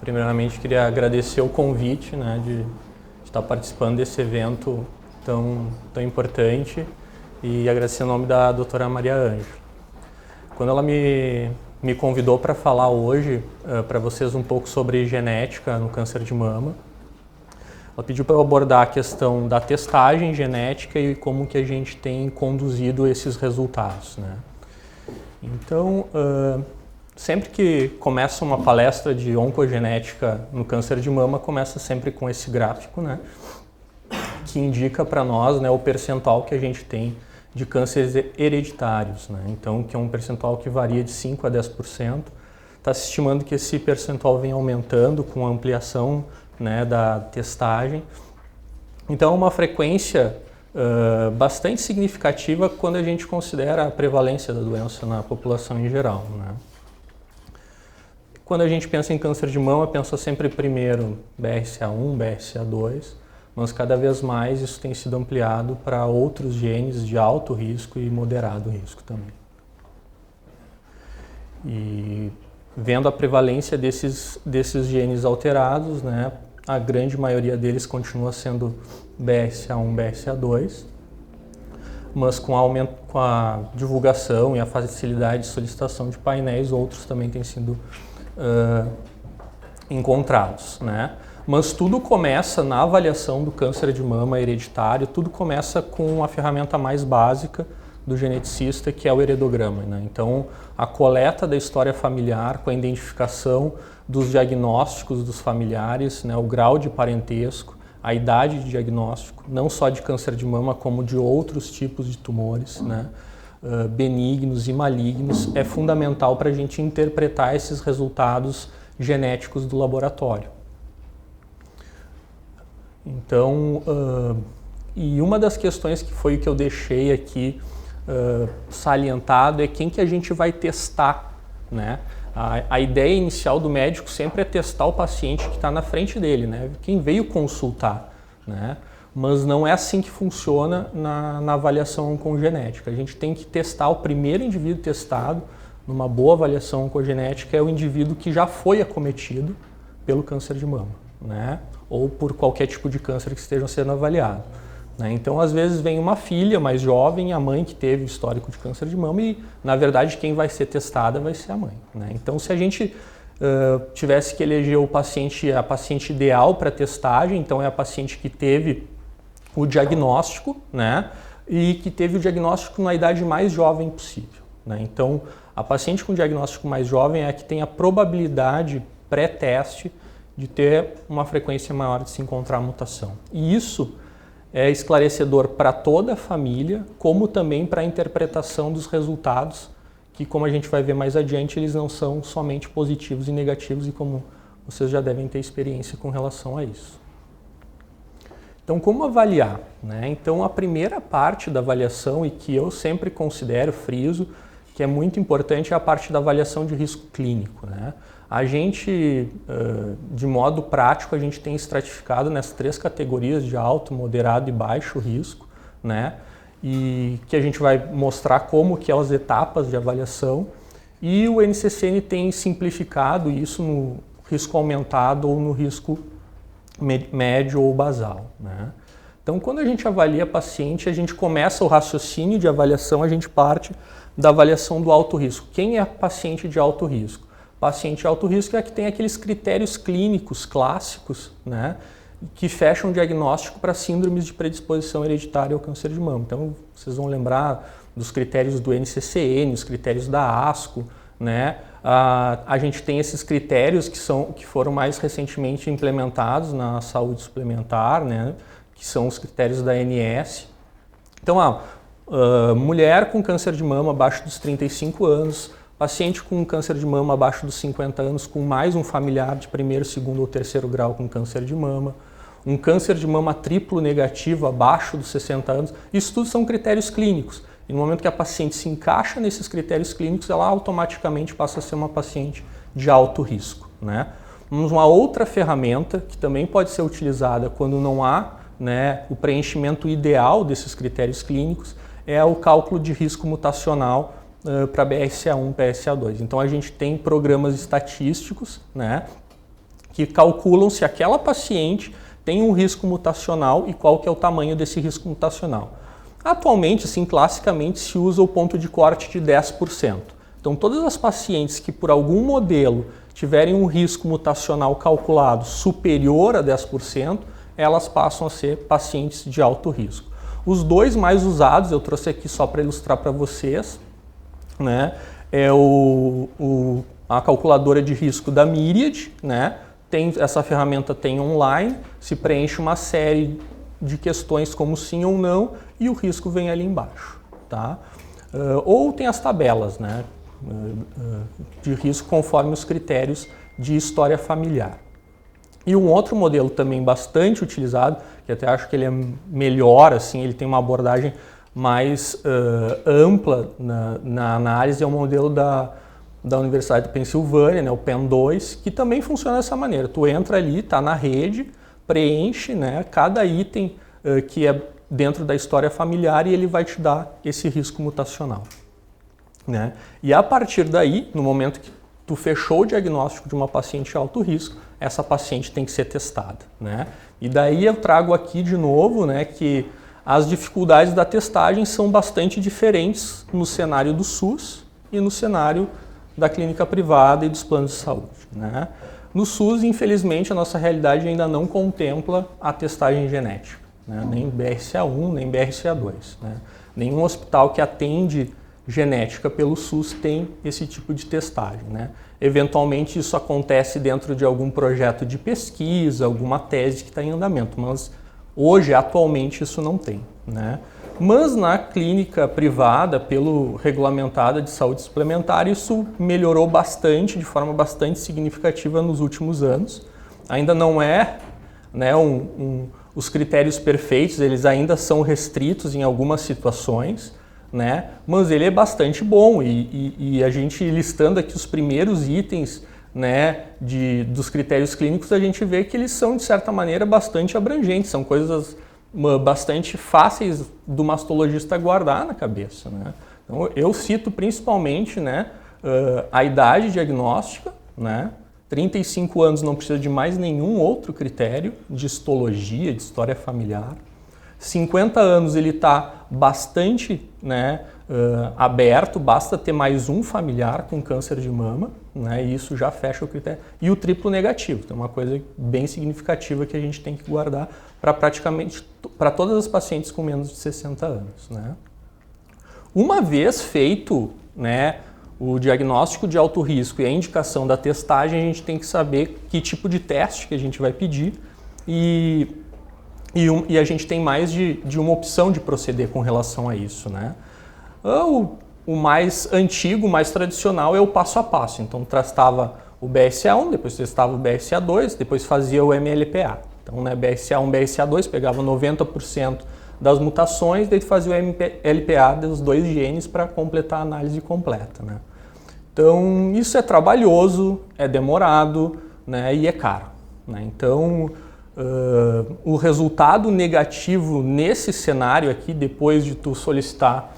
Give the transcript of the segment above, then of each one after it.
Primeiramente, queria agradecer o convite, né, de estar participando desse evento tão importante e agradecer em nome da doutora Maria Ângela. Quando ela me convidou para falar hoje para vocês um pouco sobre genética no câncer de mama, ela pediu para eu abordar a questão da testagem genética e como que a gente tem conduzido esses resultados, né? Então, sempre que começa uma palestra de oncogenética no câncer de mama, começa sempre com esse gráfico, né, que indica para nós, né, o percentual que a gente tem de cânceres hereditários, né? Então, que é um percentual que varia de 5 a 10%. Está se estimando que esse percentual vem aumentando com a ampliação, né, da testagem. Então, é uma frequência bastante significativa quando a gente considera a prevalência da doença na população em geral, né? Quando a gente pensa em câncer de mama, pensa sempre primeiro BRCA1, BRCA2, mas cada vez mais isso tem sido ampliado para outros genes de alto risco e moderado risco também. E vendo a prevalência desses genes alterados, né, a grande maioria deles continua sendo BRCA1, BRCA2, mas com a divulgação e a facilidade de solicitação de painéis, outros também têm sido encontrados, né? Mas tudo começa na avaliação do câncer de mama hereditário, tudo começa com a ferramenta mais básica do geneticista, que é o heredograma, né? Então, a coleta da história familiar com a identificação dos diagnósticos dos familiares, né? O grau de parentesco, a idade de diagnóstico, não só de câncer de mama, como de outros tipos de tumores, né? Benignos e malignos, é fundamental para a gente interpretar esses resultados genéticos do laboratório. Então, e uma das questões que foi o que eu deixei aqui salientado é quem que a gente vai testar, né? A ideia inicial do médico sempre é testar o paciente que está na frente dele, né? Quem veio consultar, né? Mas não é assim que funciona na avaliação oncogenética. A gente tem que testar o primeiro indivíduo testado numa boa avaliação oncogenética, é o indivíduo que já foi acometido pelo câncer de mama, né? Ou por qualquer tipo de câncer que esteja sendo avaliado, né? Então, às vezes, vem uma filha mais jovem, a mãe que teve histórico de câncer de mama e, na verdade, quem vai ser testada vai ser a mãe, né? Então, se a gente tivesse que eleger a paciente ideal para testagem, então é a paciente que teve o diagnóstico, né, e que teve o diagnóstico na idade mais jovem possível, né? Então, a paciente com diagnóstico mais jovem é a que tem a probabilidade pré-teste de ter uma frequência maior de se encontrar a mutação. E isso é esclarecedor para toda a família, como também para a interpretação dos resultados, que, como a gente vai ver mais adiante, eles não são somente positivos e negativos, e como vocês já devem ter experiência com relação a isso. Então, como avaliar, né? Então, a primeira parte da avaliação, e que eu sempre considero, friso, que é muito importante, é a parte da avaliação de risco clínico, né? A gente, de modo prático, a gente tem estratificado nessas 3 categorias de alto, moderado e baixo risco, né? E que a gente vai mostrar como que são as etapas de avaliação, e o NCCN tem simplificado isso no risco aumentado ou no risco médio ou basal, né? Então, quando a gente avalia paciente, a gente começa o raciocínio de avaliação, a gente parte da avaliação do alto risco. Quem é paciente de alto risco? Paciente de alto risco é que tem aqueles critérios clínicos clássicos, né, que fecham o diagnóstico para síndromes de predisposição hereditária ao câncer de mama. Então, vocês vão lembrar dos critérios do NCCN, os critérios da ASCO, né? A gente tem esses critérios que foram mais recentemente implementados na saúde suplementar, né? Que são os critérios da ANS. Então, mulher com câncer de mama abaixo dos 35 anos, paciente com câncer de mama abaixo dos 50 anos, com mais um familiar de primeiro, segundo ou terceiro grau com câncer de mama, um câncer de mama triplo negativo abaixo dos 60 anos, isso tudo são critérios clínicos. E no momento que a paciente se encaixa nesses critérios clínicos, ela automaticamente passa a ser uma paciente de alto risco, né? Uma outra ferramenta que também pode ser utilizada quando não há, né, o preenchimento ideal desses critérios clínicos é o cálculo de risco mutacional para BRCA1, BRCA2. Então a gente tem programas estatísticos, né, que calculam se aquela paciente tem um risco mutacional e qual que é o tamanho desse risco mutacional. Atualmente, assim, classicamente, se usa o ponto de corte de 10%. Então, todas as pacientes que por algum modelo tiverem um risco mutacional calculado superior a 10%, elas passam a ser pacientes de alto risco. Os dois mais usados, eu trouxe aqui só para ilustrar para vocês, né, é a calculadora de risco da Myriad, né? Essa ferramenta tem online, se preenche uma série de questões como sim ou não e o risco vem ali embaixo, tá? Ou tem as tabelas, né, de risco conforme os critérios de história familiar. E um outro modelo também bastante utilizado, que até acho que ele é melhor, assim, ele tem uma abordagem mais ampla na análise, é o modelo da Universidade da Pensilvânia, né, o PEN2, que também funciona dessa maneira. Tu entra ali, está na rede, preenche, né, cada item que é dentro da história familiar e ele vai te dar esse risco mutacional, né? E a partir daí, no momento que tu fechou o diagnóstico de uma paciente de alto risco, essa paciente tem que ser testada, né? E daí eu trago aqui de novo, né, que as dificuldades da testagem são bastante diferentes no cenário do SUS e no cenário da clínica privada e dos planos de saúde, né? No SUS, infelizmente, a nossa realidade ainda não contempla a testagem genética, né? Nem BRCA1, nem BRCA2, né? Nenhum hospital que atende genética pelo SUS tem esse tipo de testagem, né? Eventualmente isso acontece dentro de algum projeto de pesquisa, alguma tese que está em andamento, mas hoje, atualmente, isso não tem, né? Mas na clínica privada, pelo regulamentada de saúde suplementar, isso melhorou bastante, de forma bastante significativa nos últimos anos. Ainda não é, né, os critérios perfeitos, eles ainda são restritos em algumas situações, né? Mas ele é bastante bom e a gente listando aqui os primeiros itens, né, dos critérios clínicos, a gente vê que eles são, de certa maneira, bastante abrangentes, são coisas bastante fáceis do mastologista guardar na cabeça, né? Então, eu cito principalmente, né, a idade diagnóstica, né? 35 anos não precisa de mais nenhum outro critério de histologia, de história familiar. 50 anos ele está bastante, né, aberto, basta ter mais um familiar com câncer de mama, né, e isso já fecha o critério. E o triplo negativo, então é uma coisa bem significativa que a gente tem que guardar para todas as pacientes com menos de 60 anos. Né. Uma vez feito, né, o diagnóstico de alto risco e a indicação da testagem, a gente tem que saber que tipo de teste que a gente vai pedir e a gente tem mais de uma opção de proceder com relação a isso, né? O mais antigo, mais tradicional é o passo a passo. Então, testava o BRCA1, depois testava o BRCA2, depois fazia o MLPA. Então, né, BRCA1, BRCA2, pegava 90% das mutações, daí fazia o MLPA dos dois genes para completar a análise completa, né? Então, isso é trabalhoso, é demorado, né, e é caro, né? Então, o resultado negativo nesse cenário aqui, depois de tu solicitar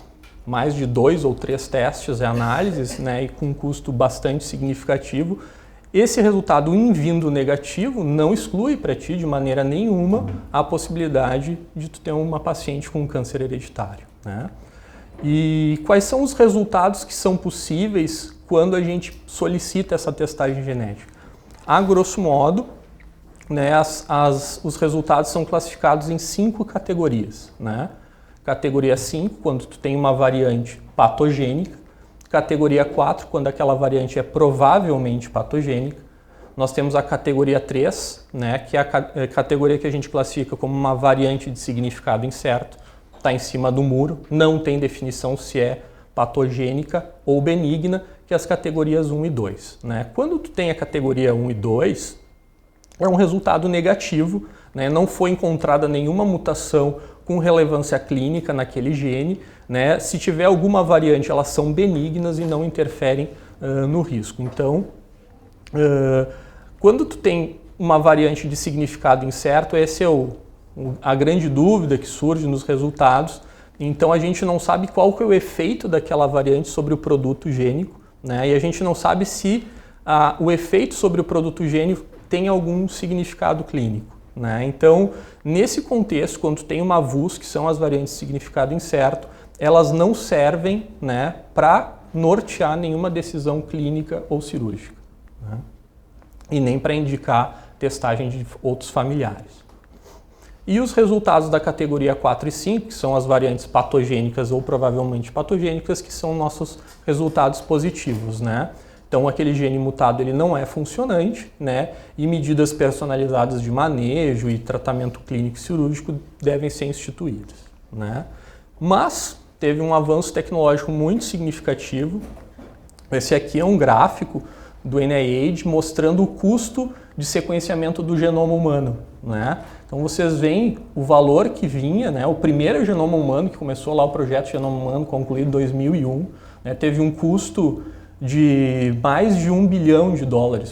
mais de 2 ou 3 testes e análises, né, e com um custo bastante significativo, esse resultado em vindo negativo não exclui para ti de maneira nenhuma a possibilidade de tu ter uma paciente com câncer hereditário, né? E quais são os resultados que são possíveis quando a gente solicita essa testagem genética? A grosso modo, né, os resultados são classificados em 5 categorias, né? Categoria 5, quando tu tem uma variante patogênica. Categoria 4, quando aquela variante é provavelmente patogênica. Nós temos a categoria 3, né, que é a categoria que a gente classifica como uma variante de significado incerto. Está em cima do muro, não tem definição se é patogênica ou benigna, que é as categorias 1 e 2. Né? Quando tu tem a categoria 1 e 2, é um resultado negativo, né? Não foi encontrada nenhuma mutação com relevância clínica naquele gene, né? Se tiver alguma variante, elas são benignas e não interferem no risco. Então, quando tu tem uma variante de significado incerto, essa é a grande dúvida que surge nos resultados. Então, a gente não sabe qual que é o efeito daquela variante sobre o produto gênico, né? E a gente não sabe se o efeito sobre o produto gênico tem algum significado clínico, né? Então, nesse contexto, quando tem uma VUS, que são as variantes de significado incerto, elas não servem, né, para nortear nenhuma decisão clínica ou cirúrgica, né? E nem para indicar testagem de outros familiares. E os resultados da categoria 4 e 5, que são as variantes patogênicas ou provavelmente patogênicas, que são nossos resultados positivos, né? Então, aquele gene mutado ele não é funcionante, né? E medidas personalizadas de manejo e tratamento clínico e cirúrgico devem ser instituídas, né? Mas teve um avanço tecnológico muito significativo. Esse aqui é um gráfico do NIH mostrando o custo de sequenciamento do genoma humano, né? Então vocês veem o valor que vinha, né? O primeiro genoma humano, que começou lá o projeto Genoma Humano, concluído em 2001, né? Teve um custo de mais de $1 bilhão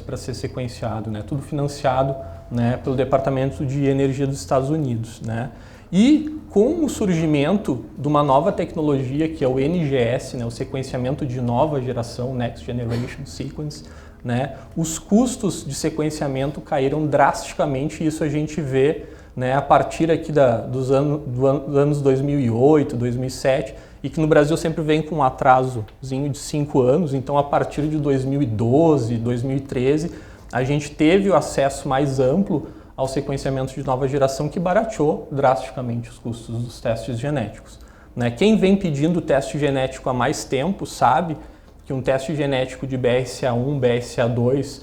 para ser sequenciado, né? Tudo financiado, né, pelo Departamento de Energia dos Estados Unidos, né? E com o surgimento de uma nova tecnologia, que é o NGS, né, o sequenciamento de nova geração, Next Generation Sequence, né, os custos de sequenciamento caíram drasticamente, e isso a gente vê, né, a partir aqui dos anos 2008, 2007, e que no Brasil sempre vem com um atrasozinho de 5 anos, então a partir de 2012, 2013, a gente teve o acesso mais amplo ao sequenciamento de nova geração, que barateou drasticamente os custos dos testes genéticos, né? Quem vem pedindo teste genético há mais tempo sabe que um teste genético de BRCA1, BRCA2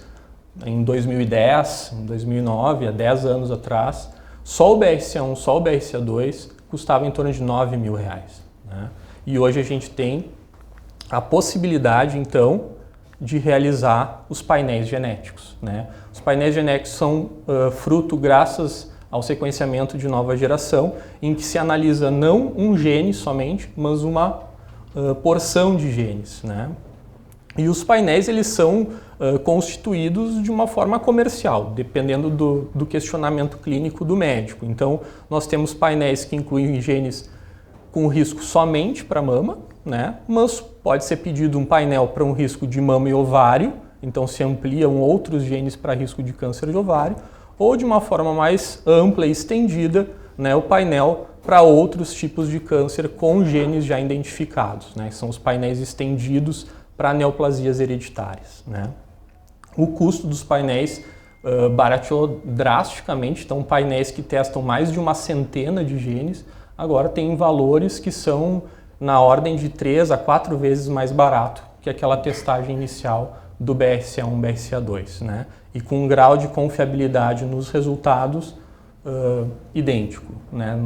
em 2010, em 2009, há 10 anos atrás, só o BRCA1, só o BRCA2 custava em torno de R$9 mil, né? E hoje a gente tem a possibilidade, então, de realizar os painéis genéticos, né? Os painéis genéticos são fruto graças ao sequenciamento de nova geração, em que se analisa não um gene somente, mas uma porção de genes, né? E os painéis eles são constituídos de uma forma comercial, dependendo do questionamento clínico do médico. Então, nós temos painéis que incluem genes com risco somente para mama, né? Mas pode ser pedido um painel para um risco de mama e ovário, então se ampliam outros genes para risco de câncer de ovário, ou de uma forma mais ampla e estendida, né, o painel para outros tipos de câncer com genes já identificados, né? São os painéis estendidos para neoplasias hereditárias, né? O custo dos painéis barateou drasticamente, então painéis que testam mais de uma centena de genes agora têm valores que são na ordem de 3 a 4 vezes mais barato que aquela testagem inicial do BRCA1, BRCA2, né? E com um grau de confiabilidade nos resultados idêntico, né?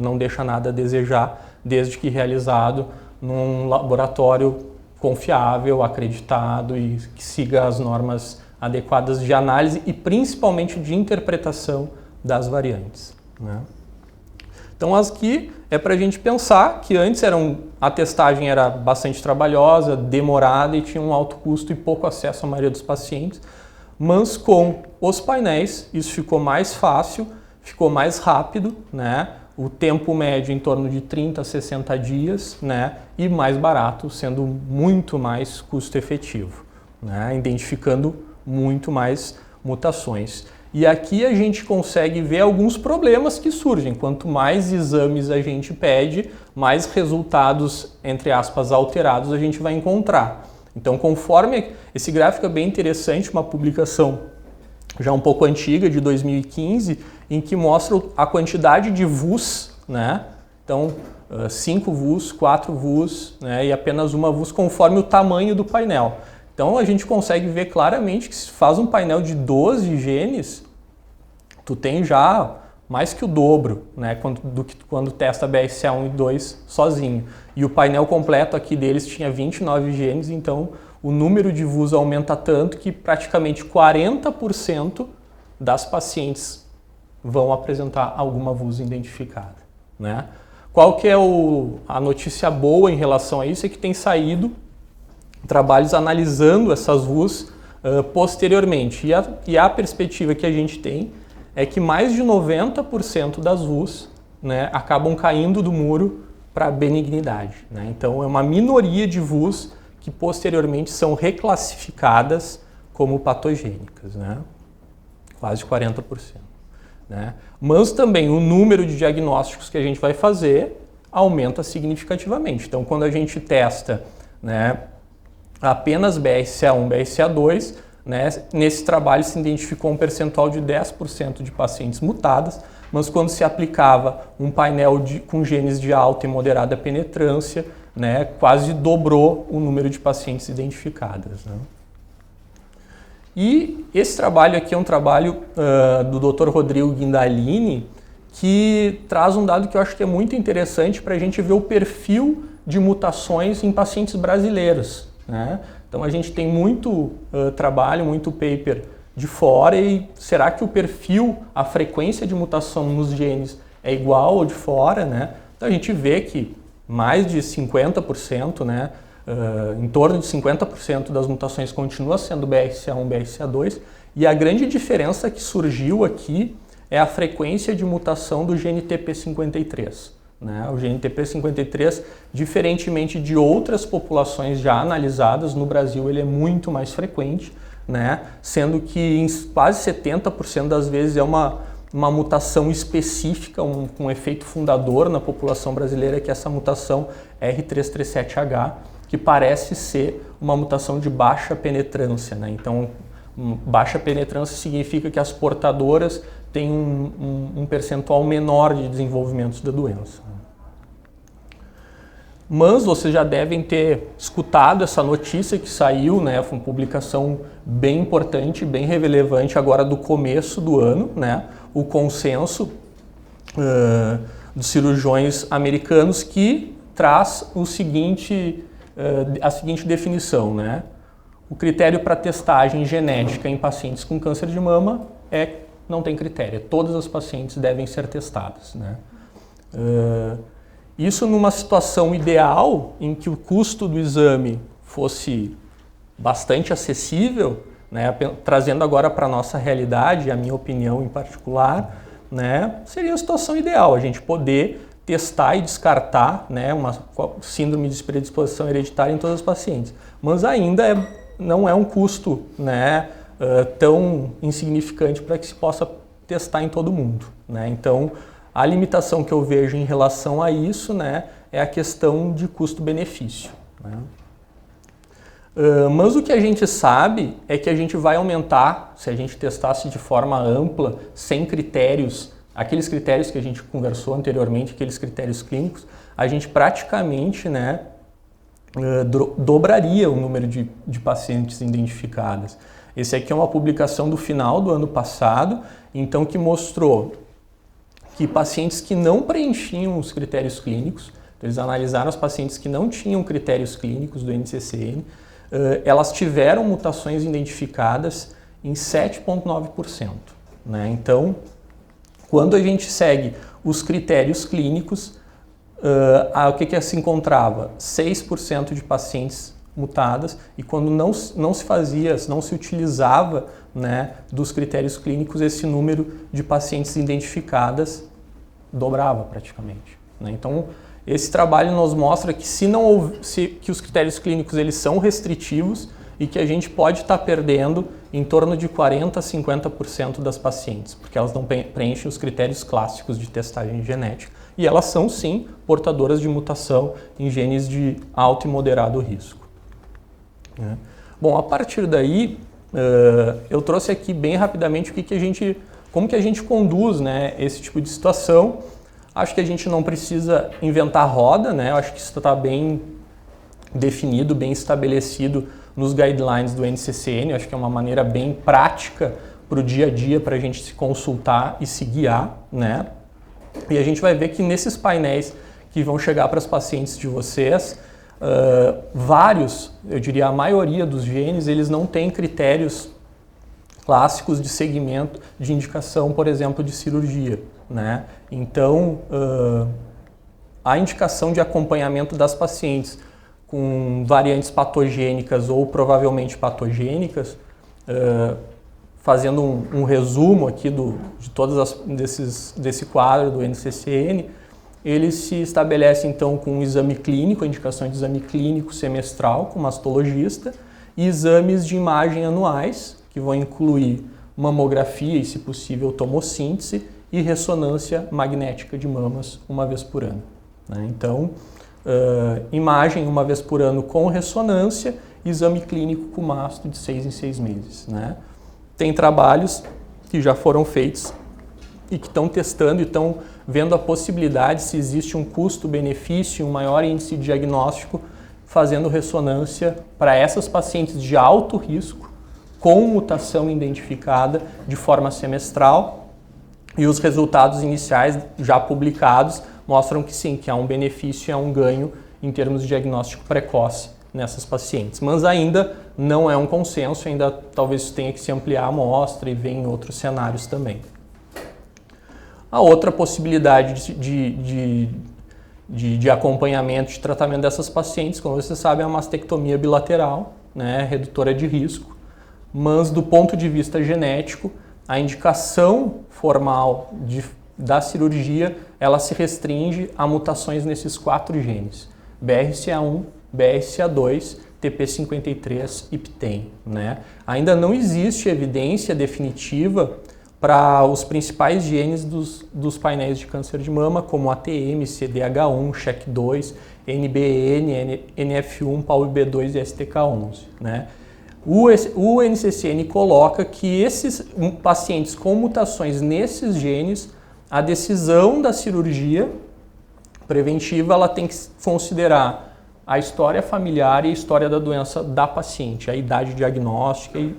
Não deixa nada a desejar, desde que realizado num laboratório confiável, acreditado e que siga as normas adequadas de análise e principalmente de interpretação das variantes, né? Então, aqui é para a gente pensar que antes a testagem era bastante trabalhosa, demorada e tinha um alto custo e pouco acesso à maioria dos pacientes, mas com os painéis isso ficou mais fácil, ficou mais rápido, né? O tempo médio em torno de 30 a 60 dias, né? E mais barato, sendo muito mais custo efetivo, né? Identificando muito mais mutações. E aqui a gente consegue ver alguns problemas que surgem. Quanto mais exames a gente pede, mais resultados, entre aspas, alterados a gente vai encontrar. Então, conforme esse gráfico é bem interessante, uma publicação já um pouco antiga, de 2015, em que mostra a quantidade de VUS, né? Então, 5 VUS, 4 VUS, né? E apenas uma VUS conforme o tamanho do painel. Então a gente consegue ver claramente que se faz um painel de 12 genes, tu tem já mais que o dobro, né, do que quando testa BRCA1 e 2 sozinho. E o painel completo aqui deles tinha 29 genes, então o número de VUS aumenta tanto que praticamente 40% das pacientes vão apresentar alguma VUS identificada, né? Qual que é a notícia boa em relação a isso? É que tem saído trabalhos analisando essas VUS posteriormente. E a perspectiva que a gente tem é que mais de 90% das VUS, né, acabam caindo do muro para a benignidade, né? Então é uma minoria de VUS que posteriormente são reclassificadas como patogênicas, né? quase 40%. Né? Mas também o número de diagnósticos que a gente vai fazer aumenta significativamente. Então, quando a gente testa, né, apenas BRCA1, BRCA2, né, nesse trabalho se identificou um percentual de 10% de pacientes mutadas, mas quando se aplicava um painel com genes de alta e moderada penetrância, né, quase dobrou o número de pacientes identificadas. Né? E esse trabalho aqui é um trabalho do Dr. Rodrigo Guindalini, que traz um dado que eu acho que é muito interessante para a gente ver o perfil de mutações em pacientes brasileiros. Né? Então a gente tem muito trabalho, muito paper de fora, e será que o perfil, a frequência de mutação nos genes é igual ao de fora? Né? Então a gente vê que mais de 50%, né, em torno de 50% das mutações continua sendo BRCA1, BRCA2, e a grande diferença que surgiu aqui é a frequência de mutação do gene TP53. Né? O gene TP53, diferentemente de outras populações já analisadas, no Brasil ele é muito mais frequente, né? Sendo que em quase 70% das vezes é uma mutação específica, um efeito fundador na população brasileira, que é essa mutação R337H, que parece ser uma mutação de baixa penetrância. Né? Então, baixa penetrância significa que as portadoras têm um percentual menor de desenvolvimento da doença. Mas vocês já devem ter escutado essa notícia que saiu, né? Foi uma publicação bem importante, bem relevante agora do começo do ano, né? O consenso dos cirurgiões americanos, que traz a seguinte definição, né? O critério para testagem genética em pacientes com câncer de mama não tem critério, todas as pacientes devem ser testadas, né? Isso numa situação ideal, em que o custo do exame fosse bastante acessível, né, trazendo agora para a nossa realidade, a minha opinião em particular, né, seria a situação ideal, a gente poder testar e descartar, né, uma síndrome de predisposição hereditária em todas as pacientes. Mas ainda não é um custo, né, tão insignificante para que se possa testar em todo mundo. Né? Então, a limitação que eu vejo em relação a isso, né, é a questão de custo-benefício. Né? Mas o que a gente sabe é que a gente vai aumentar, se a gente testasse de forma ampla, sem critérios, aqueles critérios que a gente conversou anteriormente, aqueles critérios clínicos, a gente praticamente, né, dobraria o número de pacientes identificadas. Esse aqui é uma publicação do final do ano passado, então, que mostrou que pacientes que não preenchiam os critérios clínicos, eles analisaram os pacientes que não tinham critérios clínicos do NCCN, elas tiveram mutações identificadas em 7,9%. Né? Então, quando a gente segue os critérios clínicos, o que se encontrava? 6% de pacientes mutadas, e quando não se fazia, não se utilizava, né, dos critérios clínicos, esse número de pacientes identificadas dobrava praticamente. Né? Então, esse trabalho nos mostra que que os critérios clínicos eles são restritivos e que a gente pode estar perdendo em torno de 40% a 50% das pacientes, porque elas não preenchem os critérios clássicos de testagem genética. E elas são, sim, portadoras de mutação em genes de alto e moderado risco. Bom, a partir daí, eu trouxe aqui bem rapidamente como que a gente conduz, né, esse tipo de situação. Acho que a gente não precisa inventar roda, né? Eu acho que isso está bem definido, bem estabelecido nos guidelines do NCCN. Eu acho que é uma maneira bem prática para o dia a dia, para a gente se consultar e se guiar, né? E a gente vai ver que nesses painéis que vão chegar para as pacientes de vocês, vários, eu diria a maioria dos genes, eles não têm critérios clássicos de segmento de indicação, por exemplo, de cirurgia. Né? Então, a indicação de acompanhamento das pacientes com variantes patogênicas ou provavelmente patogênicas, fazendo um resumo aqui de todas desse quadro do NCCN, ele se estabelece então com um exame clínico, a indicação de exame clínico semestral com mastologista, e exames de imagem anuais, que vão incluir mamografia e, se possível, tomossíntese e ressonância magnética de mamas uma vez por ano, né? Então, imagem uma vez por ano com ressonância, exame clínico com mastro de 6 em 6 meses, né? Tem trabalhos que já foram feitos e que estão testando e estão vendo a possibilidade se existe um custo-benefício, um maior índice de diagnóstico fazendo ressonância para essas pacientes de alto risco com mutação identificada de forma semestral, e os resultados iniciais já publicados mostram que sim, que há um benefício e há um ganho em termos de diagnóstico precoce nessas pacientes. Mas ainda não é um consenso, ainda talvez tenha que se ampliar a amostra e ver em outros cenários também. A outra possibilidade de acompanhamento, de tratamento dessas pacientes, como você sabe, é a mastectomia bilateral, né, redutora de risco, mas do ponto de vista genético, a indicação formal da cirurgia, ela se restringe a mutações nesses 4 genes, BRCA1, BRCA2, TP53 e PTEN, né? Ainda não existe evidência definitiva para os principais genes dos painéis de câncer de mama, como ATM, CDH1, SHEC2, NBN, NF1, PALB2 e STK11, né? O NCCN coloca que esses pacientes com mutações nesses genes, a decisão da cirurgia preventiva ela tem que considerar a história familiar e a história da doença da paciente, a idade diagnóstica e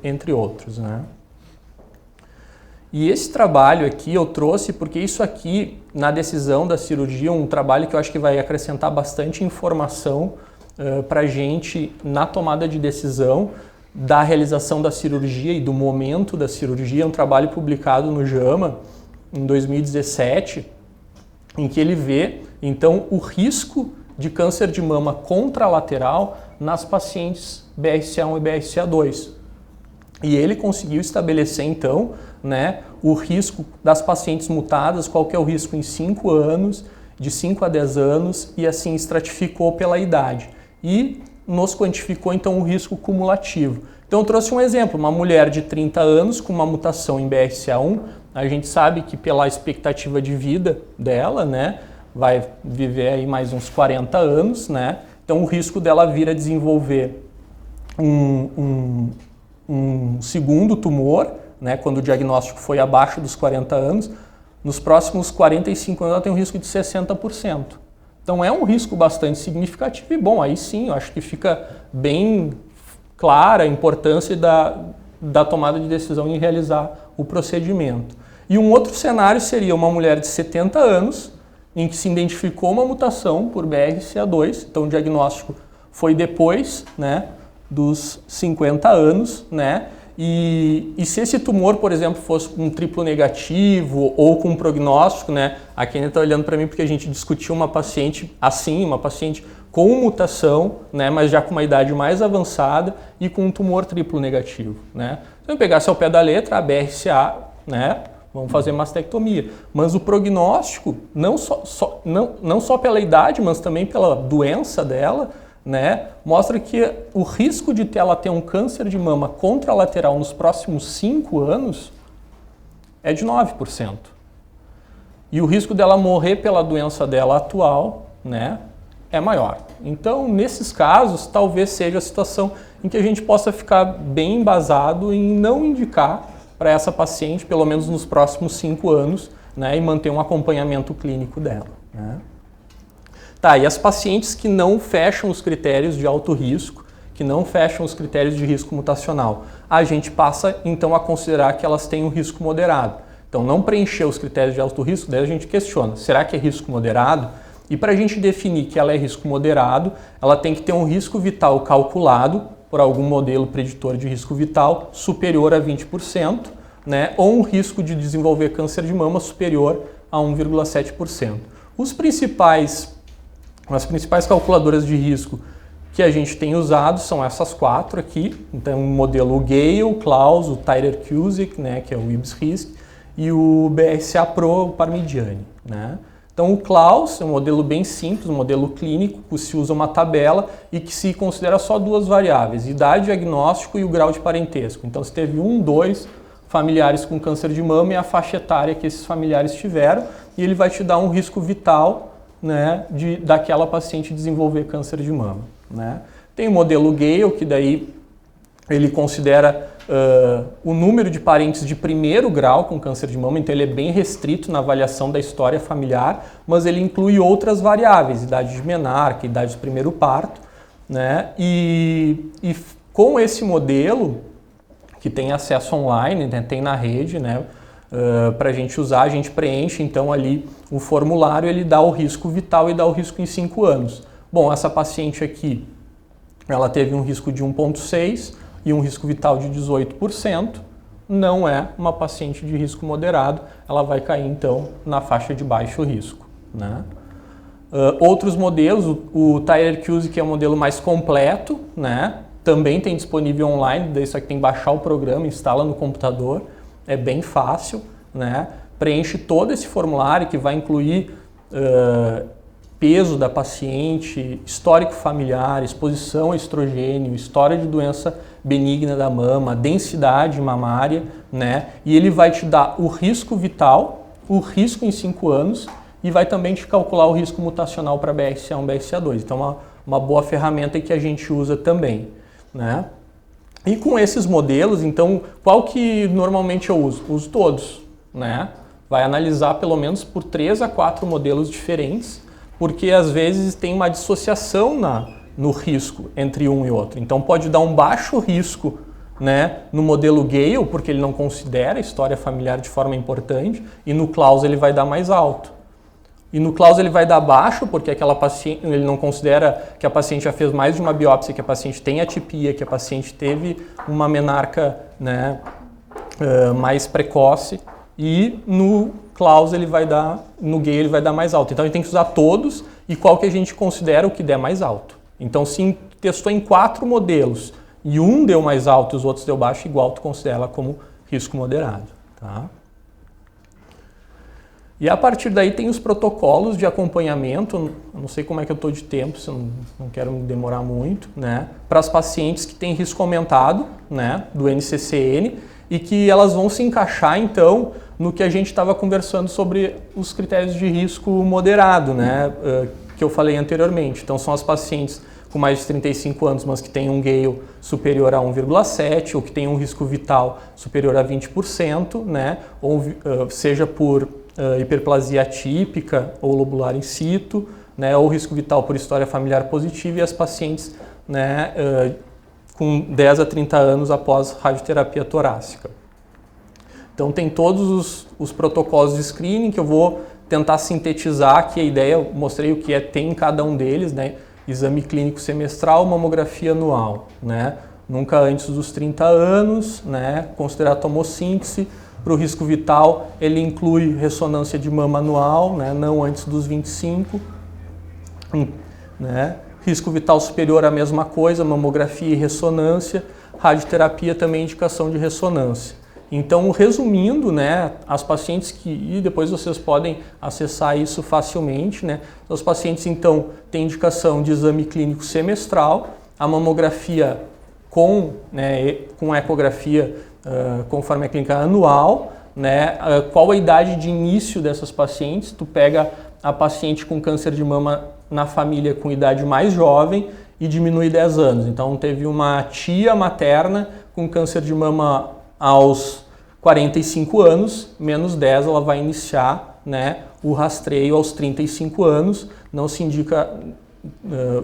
entre outros, né? E esse trabalho aqui eu trouxe porque isso aqui, na decisão da cirurgia, um trabalho que eu acho que vai acrescentar bastante informação para a gente na tomada de decisão da realização da cirurgia e do momento da cirurgia. É um trabalho publicado no JAMA em 2017, em que ele vê, então, o risco de câncer de mama contralateral nas pacientes BRCA1 e BRCA2. E ele conseguiu estabelecer, então, né, o risco das pacientes mutadas, qual que é o risco em 5 anos, de 5 a 10 anos, e assim estratificou pela idade. E nos quantificou, então, o risco cumulativo. Então, eu trouxe um exemplo, uma mulher de 30 anos com uma mutação em BRCA1, a gente sabe que pela expectativa de vida dela, né, vai viver aí mais uns 40 anos, né, então o risco dela vir a desenvolver um segundo tumor, né, quando o diagnóstico foi abaixo dos 40 anos, nos próximos 45 anos ela tem um risco de 60%. Então é um risco bastante significativo e bom, aí sim, eu acho que fica bem clara a importância da tomada de decisão em realizar o procedimento. E um outro cenário seria uma mulher de 70 anos, em que se identificou uma mutação por BRCA2, então o diagnóstico foi depois, né, dos 50 anos, né? E se esse tumor, por exemplo, fosse um triplo negativo ou com um prognóstico, né? Aqui ainda está olhando para mim porque a gente discutiu uma paciente assim, uma paciente com mutação, né? Mas já com uma idade mais avançada e com um tumor triplo negativo, né? Se eu pegasse ao pé da letra, a BRCA, né? Vamos fazer mastectomia. Mas o prognóstico, não só pela idade, mas também pela doença dela, né, mostra que o risco de ela ter um câncer de mama contralateral nos próximos 5 anos é de 9%. E o risco dela morrer pela doença dela atual, né, é maior. Então, nesses casos, talvez seja a situação em que a gente possa ficar bem embasado em não indicar para essa paciente, pelo menos nos próximos 5 anos, né, e manter um acompanhamento clínico dela, né. Tá, e as pacientes que não fecham os critérios de alto risco, que não fecham os critérios de risco mutacional, a gente passa então a considerar que elas têm um risco moderado. Então, não preencher os critérios de alto risco, daí a gente questiona, será que é risco moderado? E para a gente definir que ela é risco moderado, ela tem que ter um risco vital calculado por algum modelo preditor de risco vital superior a 20%, né, ou um risco de desenvolver câncer de mama superior a 1,7%. As principais calculadoras de risco que a gente tem usado são essas 4 aqui. Então, o modelo Gale, o Klaus, o Tyrer-Cuzick, né, que é o IBS-RISC, e o BRCA Pro, o Parmigiani, né. Então, o Klaus é um modelo bem simples, um modelo clínico, que se usa uma tabela e que se considera só 2 variáveis, idade, diagnóstico e o grau de parentesco. Então, se teve 1, 2, familiares com câncer de mama e a faixa etária que esses familiares tiveram, e ele vai te dar um risco vital, né, daquela paciente desenvolver câncer de mama, né? Tem o modelo Gale, que daí ele considera o número de parentes de primeiro grau com câncer de mama, então ele é bem restrito na avaliação da história familiar, mas ele inclui outras variáveis, idade de menarca, idade de primeiro parto, né? E com esse modelo, que tem acesso online, né, tem na rede, né, para a gente usar, a gente preenche então ali o formulário, ele dá o risco vital e dá o risco em 5 anos. Bom, essa paciente aqui, ela teve um risco de 1,6 e um risco vital de 18%, não é uma paciente de risco moderado, ela vai cair então na faixa de baixo risco, né? Outros modelos, o Tyrer-Cuzick, que é o modelo mais completo, né? Também tem disponível online, daí só que tem que baixar o programa, instala no computador, é bem fácil, né? Preenche todo esse formulário que vai incluir peso da paciente, histórico familiar, exposição a estrogênio, história de doença benigna da mama, densidade mamária, né? E ele vai te dar o risco vital, o risco em 5 anos e vai também te calcular o risco mutacional para BRCA1 e BRCA2. Então, uma boa ferramenta que a gente usa também, né? E com esses modelos, então, qual que normalmente eu uso? Uso todos, né? Vai analisar pelo menos por 3 a 4 modelos diferentes, porque às vezes tem uma dissociação no risco entre um e outro. Então pode dar um baixo risco, né, no modelo Gale, porque ele não considera a história familiar de forma importante, e no Klaus ele vai dar mais alto. E no Klaus ele vai dar baixo, porque aquela paciente, ele não considera que a paciente já fez mais de uma biópsia, que a paciente tem atipia, que a paciente teve uma menarca, né, mais precoce, e no Klaus ele vai dar, no Gale ele vai dar mais alto. Então a gente tem que usar todos e qual que a gente considera o que der mais alto. Então se testou em 4 modelos e um deu mais alto e os outros deu baixo, igual tu considera ela como risco moderado, tá? E a partir daí tem os protocolos de acompanhamento, não sei como é que eu estou de tempo, se eu não quero me demorar muito, né? Para as pacientes que têm risco aumentado, né, do NCCN, e que elas vão se encaixar então no que a gente estava conversando sobre os critérios de risco moderado, né, que eu falei anteriormente. Então são as pacientes com mais de 35 anos, mas que têm um Gale superior a 1,7 ou que têm um risco vital superior a 20%, né, ou seja por hiperplasia atípica ou lobular in situ, né, ou risco vital por história familiar positiva, e as pacientes, né, com 10 a 30 anos após radioterapia torácica. Então tem todos os protocolos de screening que eu vou tentar sintetizar aqui a ideia, eu mostrei o que tem em cada um deles, né? Exame clínico semestral, mamografia anual, né? Nunca antes dos 30 anos, né? Considerar tomossíntese. Para o risco vital, ele inclui ressonância de mama anual, né? Não antes dos 25, né? Risco vital superior a mesma coisa, mamografia e ressonância. Radioterapia também indicação de ressonância. Então, resumindo, né, as pacientes e depois vocês podem acessar isso facilmente, né? Os pacientes, então, têm indicação de exame clínico semestral, a mamografia com ecografia conforme a clínica anual, né? Qual a idade de início dessas pacientes? Tu pega a paciente com câncer de mama na família com idade mais jovem e diminui 10 anos. Então, teve uma tia materna com câncer de mama aos 45 anos, menos 10, ela vai iniciar, né, o rastreio aos 35 anos, não se indica,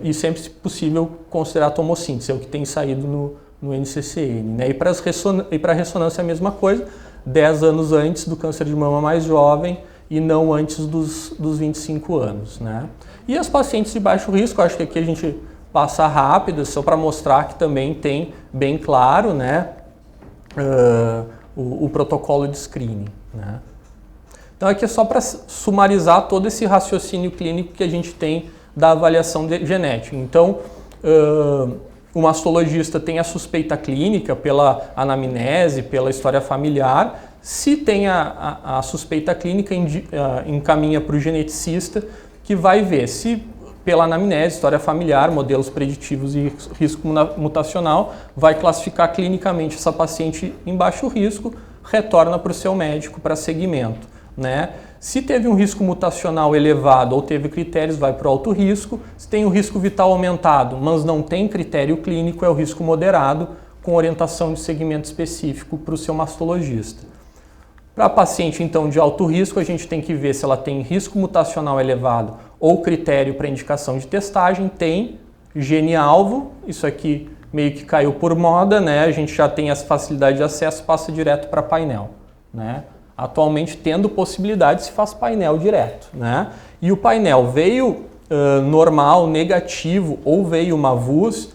e sempre, se possível, considerar a tomossíntese, é o que tem saído no NCCN. Né? E para a ressonância é a mesma coisa, 10 anos antes do câncer de mama mais jovem e não antes dos 25 anos. Né? E as pacientes de baixo risco, acho que aqui a gente passa rápido, só para mostrar que também tem bem claro, né, o protocolo de screening. Né? Então aqui é só para sumarizar todo esse raciocínio clínico que a gente tem da avaliação genética. Então, o mastologista tem a suspeita clínica pela anamnese, pela história familiar. Se tem a suspeita clínica, encaminha para o geneticista, que vai ver se pela anamnese, história familiar, modelos preditivos e risco mutacional, vai classificar clinicamente essa paciente em baixo risco, retorna para o seu médico para seguimento, né? Se teve um risco mutacional elevado ou teve critérios, vai para o alto risco. Se tem o risco vital aumentado, mas não tem critério clínico, é o risco moderado, com orientação de segmento específico para o seu mastologista. Para a paciente, então, de alto risco, a gente tem que ver se ela tem risco mutacional elevado ou critério para indicação de testagem. Tem gene-alvo, isso aqui meio que caiu por moda, né? A gente já tem as facilidades de acesso, passa direto para painel, né? Atualmente, tendo possibilidade, se faz painel direto, né? E o painel veio normal, negativo ou veio uma VUS,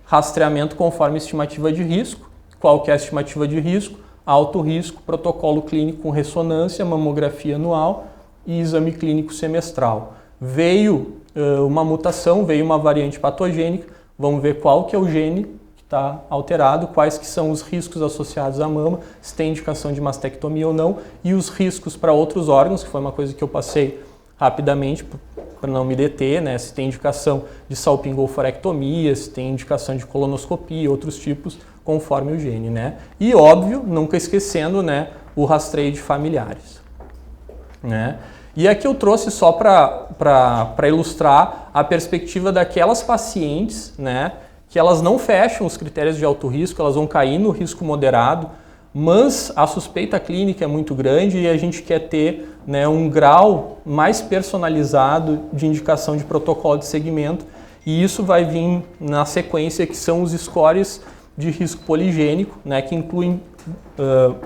rastreamento conforme estimativa de risco. Qual que é a estimativa de risco? Alto risco, protocolo clínico com ressonância, mamografia anual e exame clínico semestral. Veio uma mutação, veio uma variante patogênica, vamos ver qual que é o gene que está alterado, quais que são os riscos associados à mama, se tem indicação de mastectomia ou não, e os riscos para outros órgãos, que foi uma coisa que eu passei rapidamente para não me deter, né? Se tem indicação de salpingoforectomia, se tem indicação de colonoscopia, outros tipos, conforme o gene, né? E óbvio, nunca esquecendo, né, o rastreio de familiares, né? E aqui eu trouxe só para ilustrar a perspectiva daquelas pacientes, né, que elas não fecham os critérios de alto risco, elas vão cair no risco moderado, mas a suspeita clínica é muito grande e a gente quer ter, né, um grau mais personalizado de indicação de protocolo de segmento, e isso vai vir na sequência, que são os scores de risco poligênico, né, que incluem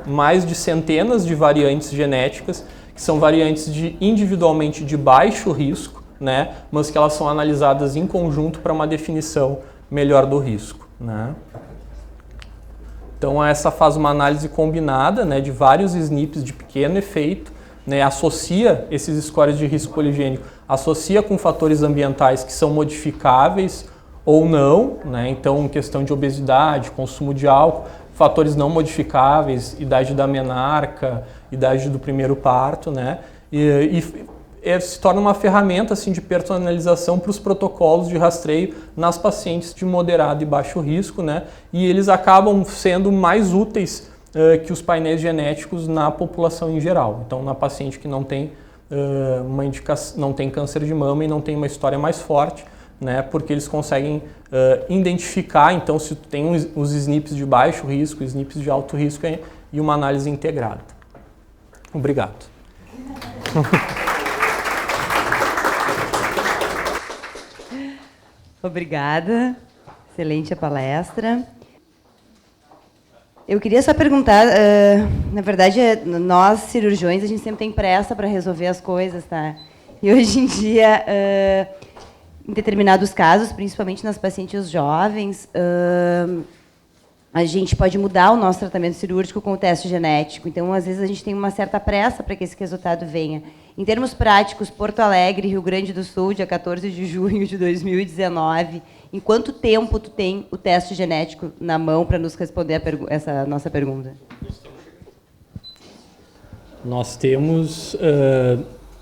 mais de centenas de variantes genéticas, que são variantes individualmente de baixo risco, né, mas que elas são analisadas em conjunto para uma definição melhor do risco, né. Então essa faz uma análise combinada, né, de vários SNPs de pequeno efeito, né, associa esses scores de risco poligênico, associa com fatores ambientais que são modificáveis ou não, né, então questão de obesidade, consumo de álcool, fatores não modificáveis, idade da menarca, idade do primeiro parto, né, e se torna uma ferramenta assim, de personalização para os protocolos de rastreio nas pacientes de moderado e baixo risco, né, e eles acabam sendo mais úteis que os painéis genéticos na população em geral. Então, na paciente que não tem uma indicação, não tem câncer de mama e não tem uma história mais forte, né, porque eles conseguem identificar, então, se tu tem os SNPs de baixo risco, SNPs de alto risco e uma análise integrada. Obrigado. Obrigada. Excelente a palestra. Eu queria só perguntar, na verdade, nós cirurgiões, a gente sempre tem pressa para resolver as coisas, tá? E hoje em dia, em determinados casos, principalmente nas pacientes jovens, a gente pode mudar o nosso tratamento cirúrgico com o teste genético. Então, às vezes, a gente tem uma certa pressa para que esse resultado venha. Em termos práticos, Porto Alegre, Rio Grande do Sul, dia 14 de junho de 2019, em quanto tempo tu tem o teste genético na mão para nos responder essa nossa pergunta? Nós temos,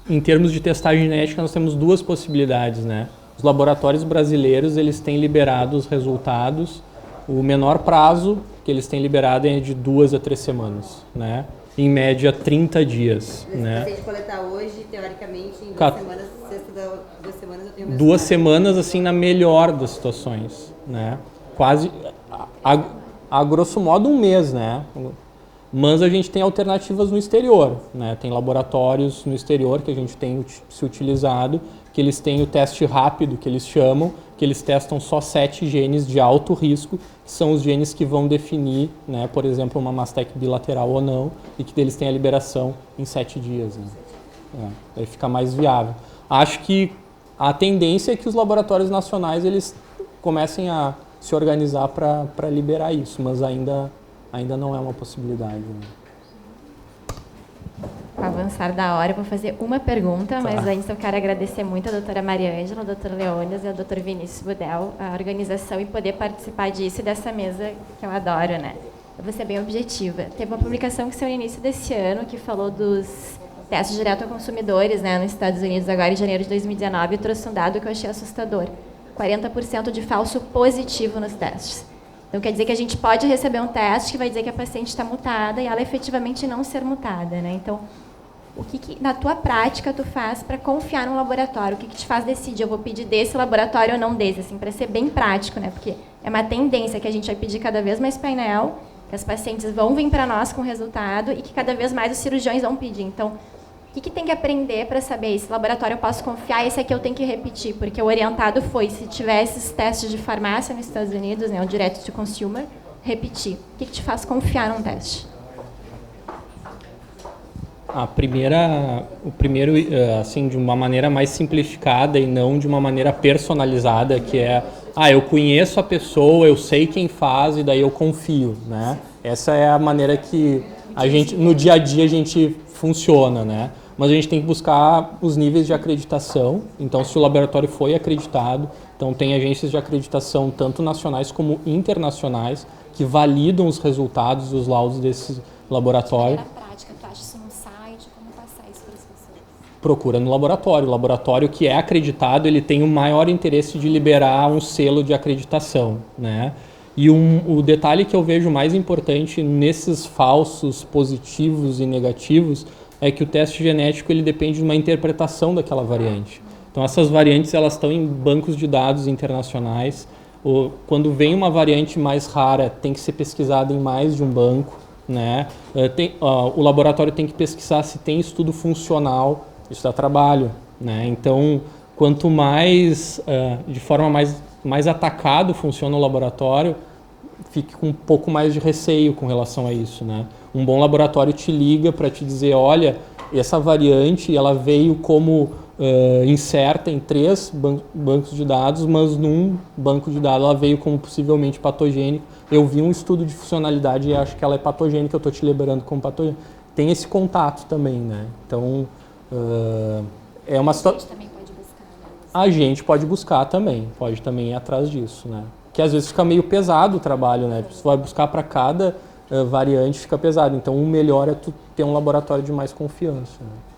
em termos de testagem genética, nós temos duas possibilidades, né? Os laboratórios brasileiros, eles têm liberado os resultados. O menor prazo que eles têm liberado é de 2 a 3 semanas, né? Em média, 30 dias. Mas né? se a gente coletar hoje, teoricamente, em 2 semanas, sexta, 2 semanas eu tenho o resultado. 2 semanas, assim, na melhor das situações, né? Quase, a grosso modo, 1 mês, né? Mas a gente tem alternativas no exterior, né? Tem laboratórios no exterior que a gente tem se utilizado, que eles têm o teste rápido, que eles chamam, que eles testam só 7 genes de alto risco, que são os genes que vão definir, né, por exemplo, uma mastectomia bilateral ou não, e que deles tem a liberação em 7 dias. Né? Aí fica mais viável. Acho que a tendência é que os laboratórios nacionais eles comecem a se organizar para liberar isso, mas ainda não é uma possibilidade. Né? Com o avançar da hora, eu vou fazer uma pergunta, mas antes eu quero agradecer muito a doutora Maria Ângela, a doutora Leônidas e a doutora Vinícius Budel, a organização e poder participar disso e dessa mesa que eu adoro, né? Eu vou ser bem objetiva. Teve uma publicação que saiu no início desse ano que falou dos testes direto a consumidores, né, nos Estados Unidos, agora em janeiro de 2019, e trouxe um dado que eu achei assustador. 40% de falso positivo nos testes. Então, quer dizer que a gente pode receber um teste que vai dizer que a paciente está mutada e ela efetivamente não ser mutada, né? Então, o que na tua prática tu faz para confiar no laboratório? O que te faz decidir, eu vou pedir desse laboratório ou não desse? Assim, para ser bem prático, né? Porque é uma tendência que a gente vai pedir cada vez mais painel, que as pacientes vão vir para nós com resultado e que cada vez mais os cirurgiões vão pedir. Então, o que tem que aprender para saber esse laboratório eu posso confiar, esse aqui eu tenho que repetir? Porque o orientado foi, se tiver esses testes de farmácia nos Estados Unidos, né, o Direct to Consumer, repetir. O que te faz confiar num teste? O primeiro, assim, de uma maneira mais simplificada e não de uma maneira personalizada, que é, eu conheço a pessoa, eu sei quem faz e daí eu confio, né? Essa é a maneira que a gente, no dia a dia, a gente funciona, né? Mas a gente tem que buscar os níveis de acreditação. Então, se o laboratório foi acreditado, então tem agências de acreditação tanto nacionais como internacionais que validam os resultados e os laudos desse laboratório. Procura no laboratório. O laboratório que é acreditado, ele tem o maior interesse de liberar um selo de acreditação, né? E o detalhe que eu vejo mais importante nesses falsos positivos e negativos é que o teste genético ele depende de uma interpretação daquela variante. Então essas variantes elas estão em bancos de dados internacionais. Quando vem uma variante mais rara, tem que ser pesquisada em mais de um banco, né? O laboratório tem que pesquisar se tem estudo funcional. Isso dá trabalho, né? Então, quanto mais, de forma mais atacado funciona o laboratório, fique com um pouco mais de receio com relação a isso, né? Um bom laboratório te liga para te dizer, olha, essa variante, ela veio como incerta em 3 bancos de dados, mas num banco de dados ela veio como possivelmente patogênico. Eu vi um estudo de funcionalidade e acho que ela é patogênica, eu estou te liberando como patogênica. Tem esse contato também, né? Então, é uma situação. A gente pode buscar também, pode também ir atrás disso, né? Que às vezes fica meio pesado o trabalho, né? Se vai buscar para cada variante, fica pesado. Então, o melhor é tu ter um laboratório de mais confiança, né?